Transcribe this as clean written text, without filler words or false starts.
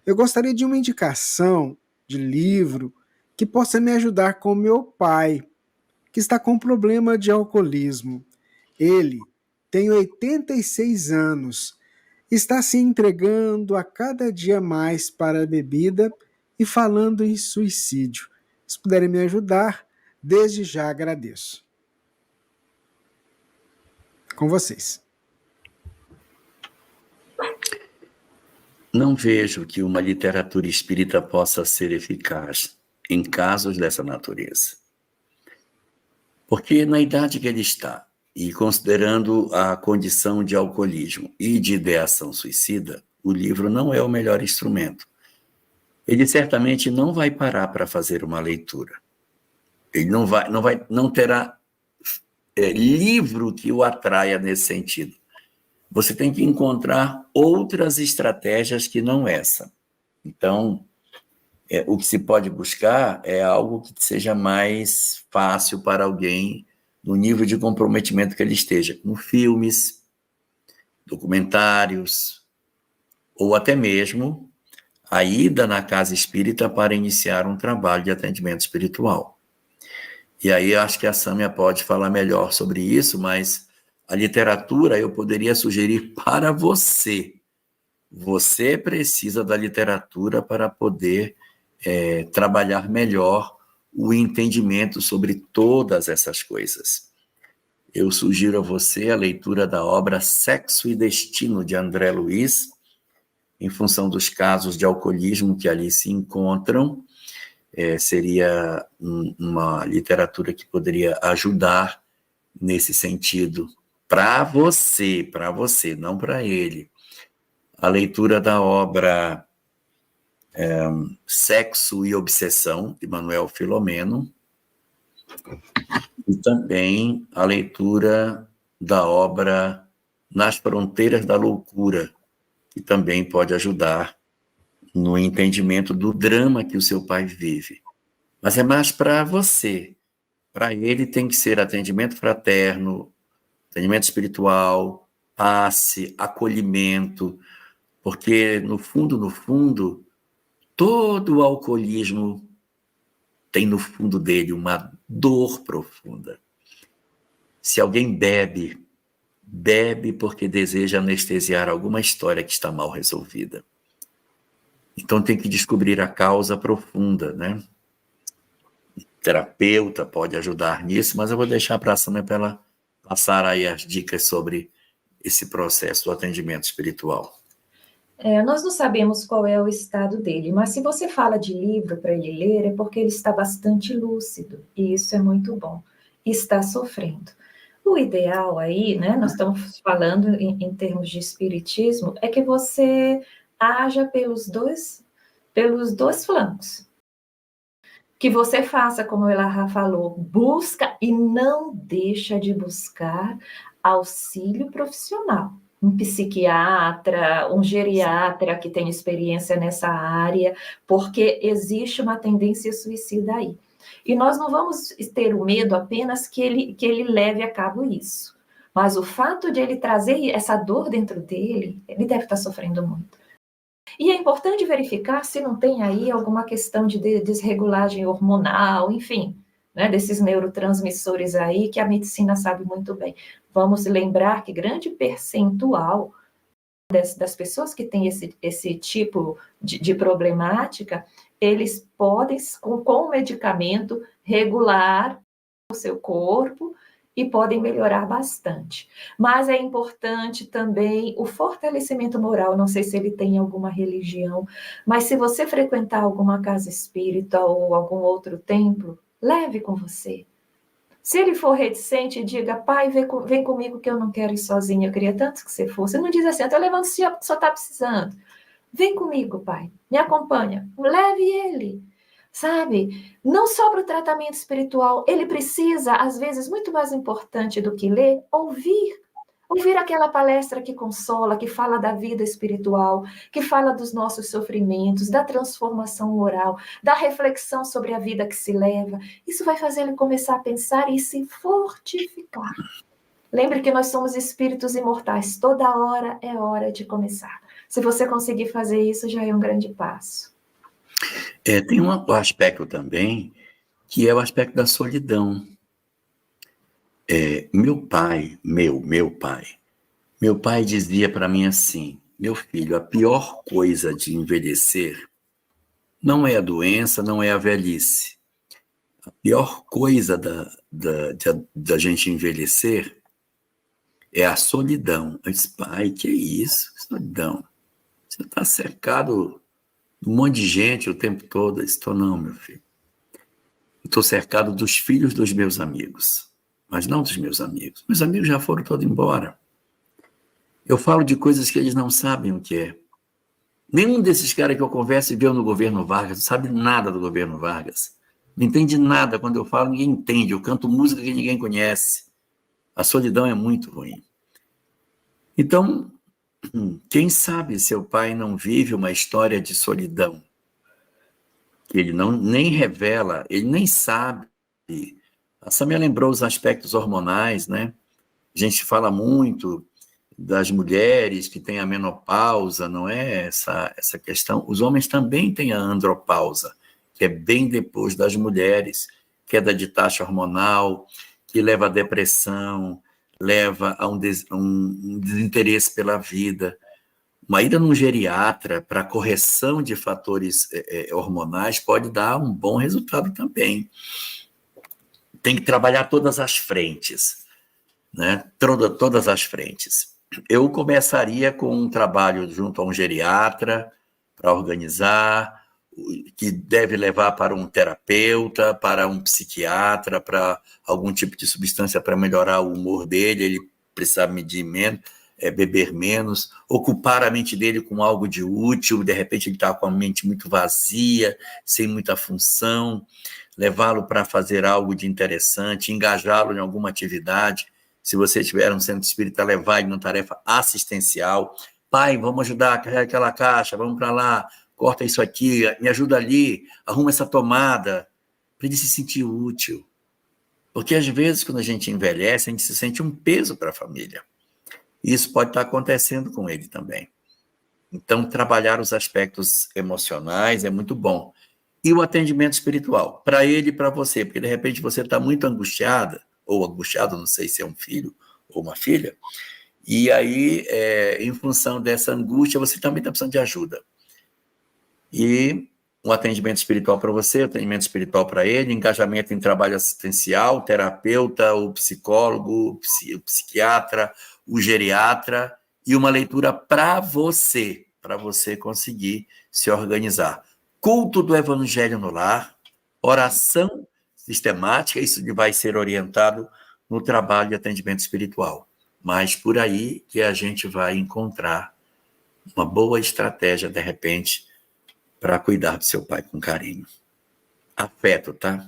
Eu gostaria de uma indicação de livro que possa me ajudar com meu pai, que está com problema de alcoolismo. Ele tem 86 anos, está se entregando a cada dia mais para a bebida e falando em suicídio. Se puderem me ajudar, desde já agradeço. Com vocês. Não vejo que uma literatura espírita possa ser eficaz em casos dessa natureza. Porque na idade que ele está, e considerando a condição de alcoolismo e de ideação suicida, o livro não é o melhor instrumento. Ele certamente não vai parar para fazer uma leitura. Ele não terá livro que o atraia nesse sentido. Você tem que encontrar outras estratégias que não essa. Então, o que se pode buscar é algo que seja mais fácil para alguém no nível de comprometimento que ele esteja, como filmes, documentários, ou até mesmo a ida na casa espírita para iniciar um trabalho de atendimento espiritual. E aí eu acho que a Sâmia pode falar melhor sobre isso, mas a literatura eu poderia sugerir para você. Você precisa da literatura para poder trabalhar melhor o entendimento sobre todas essas coisas. Eu sugiro a você a leitura da obra Sexo e Destino, de André Luiz, em função dos casos de alcoolismo que ali se encontram. Seria uma literatura que poderia ajudar nesse sentido, para você, não para ele. A leitura da obra Sexo e Obsessão, de Manuel Filomeno, e também a leitura da obra Nas Fronteiras da Loucura, que também pode ajudar no entendimento do drama que o seu pai vive. Mas é mais para você. Para ele tem que ser atendimento fraterno, atendimento espiritual, passe, acolhimento, porque no fundo, todo o alcoolismo tem no fundo dele uma dor profunda. Se alguém bebe porque deseja anestesiar alguma história que está mal resolvida. Então tem que descobrir a causa profunda, né? O terapeuta pode ajudar nisso, mas eu vou deixar para a Sâmia para ela passar aí as dicas sobre esse processo do atendimento espiritual. Nós não sabemos qual é o estado dele, mas se você fala de livro para ele ler, é porque ele está bastante lúcido, e isso é muito bom, e está sofrendo. O ideal aí, né, nós estamos falando em termos de espiritismo, é que você haja pelos dois flancos. Que você faça, como o Elahá falou, busca e não deixa de buscar auxílio profissional. Um psiquiatra, um geriatra que tem experiência nessa área, porque existe uma tendência suicida aí. E nós não vamos ter o medo apenas que ele leve a cabo isso. Mas o fato de ele trazer essa dor dentro dele, ele deve estar sofrendo muito. E é importante verificar se não tem aí alguma questão de desregulagem hormonal, enfim, né, desses neurotransmissores aí que a medicina sabe muito bem. Vamos lembrar que grande percentual das pessoas que têm esse tipo de problemática, eles podem, com o medicamento, regular o seu corpo e podem melhorar bastante. Mas é importante também o fortalecimento moral, não sei se ele tem alguma religião, mas se você frequentar alguma casa espírita ou algum outro templo, leve com você. Se ele for reticente, diga, pai, vem comigo que eu não quero ir sozinha, eu queria tanto que você fosse. Não diz assim, eu estou levando o senhor porque só está precisando. Vem comigo, pai, me acompanha, leve ele. Sabe? Não só para o tratamento espiritual, ele precisa, às vezes, muito mais importante do que ler, ouvir. Ouvir aquela palestra que consola, que fala da vida espiritual, que fala dos nossos sofrimentos, da transformação moral, da reflexão sobre a vida que se leva. Isso vai fazer ele começar a pensar e se fortificar. Lembre que nós somos espíritos imortais. Toda hora é hora de começar. Se você conseguir fazer isso, já é um grande passo. Tem um aspecto também, que é o aspecto da solidão. Meu pai dizia para mim assim: meu filho, a pior coisa de envelhecer não é a doença, não é a velhice. A pior coisa da gente envelhecer é a solidão. Eu disse: pai, que é isso? Solidão. Você está cercado de um monte de gente o tempo todo. Eu disse: não, meu filho. Eu estou cercado dos filhos dos meus amigos, mas não dos meus amigos. Meus amigos já foram todos embora. Eu falo de coisas que eles não sabem o que é. Nenhum desses caras que eu converso e viu no governo Vargas não sabe nada do governo Vargas. Não entende nada. Quando eu falo, ninguém entende. Eu canto música que ninguém conhece. A solidão é muito ruim. Então, quem sabe seu pai não vive uma história de solidão, que ele nem revela, ele nem sabe. A Samia lembrou os aspectos hormonais, né? A gente fala muito das mulheres que têm a menopausa, não é essa questão. Os homens também têm a andropausa, que é bem depois das mulheres, queda de taxa hormonal, que leva à depressão, leva a um desinteresse pela vida. Uma ida num geriatra para correção de fatores hormonais pode dar um bom resultado também. Tem que trabalhar todas as frentes, né? Todas as frentes. Eu começaria com um trabalho junto a um geriatra para organizar, que deve levar para um terapeuta, para um psiquiatra, para algum tipo de substância para melhorar o humor dele, ele precisar medir menos, beber menos, ocupar a mente dele com algo de útil, de repente ele está com a mente muito vazia, sem muita função, levá-lo para fazer algo de interessante, engajá-lo em alguma atividade. Se você tiver um centro espírita, levar ele numa tarefa assistencial. Pai, vamos ajudar a carregar aquela caixa, vamos para lá, corta isso aqui, me ajuda ali, arruma essa tomada, para ele se sentir útil. Porque, às vezes, quando a gente envelhece, a gente se sente um peso para a família. E isso pode estar acontecendo com ele também. Então, trabalhar os aspectos emocionais é muito bom. E o atendimento espiritual, para ele e para você, porque, de repente, você está muito angustiada, ou angustiado, não sei se é um filho ou uma filha, e aí, em função dessa angústia, você também está precisando de ajuda. E um atendimento espiritual para você, atendimento espiritual para ele, engajamento em trabalho assistencial, terapeuta, o psicólogo, o psiquiatra, o geriatra, e uma leitura para você conseguir se organizar. Culto do Evangelho no lar, oração sistemática, isso vai ser orientado no trabalho de atendimento espiritual. Mas por aí que a gente vai encontrar uma boa estratégia, de repente, para cuidar do seu pai com carinho. Afeto, tá?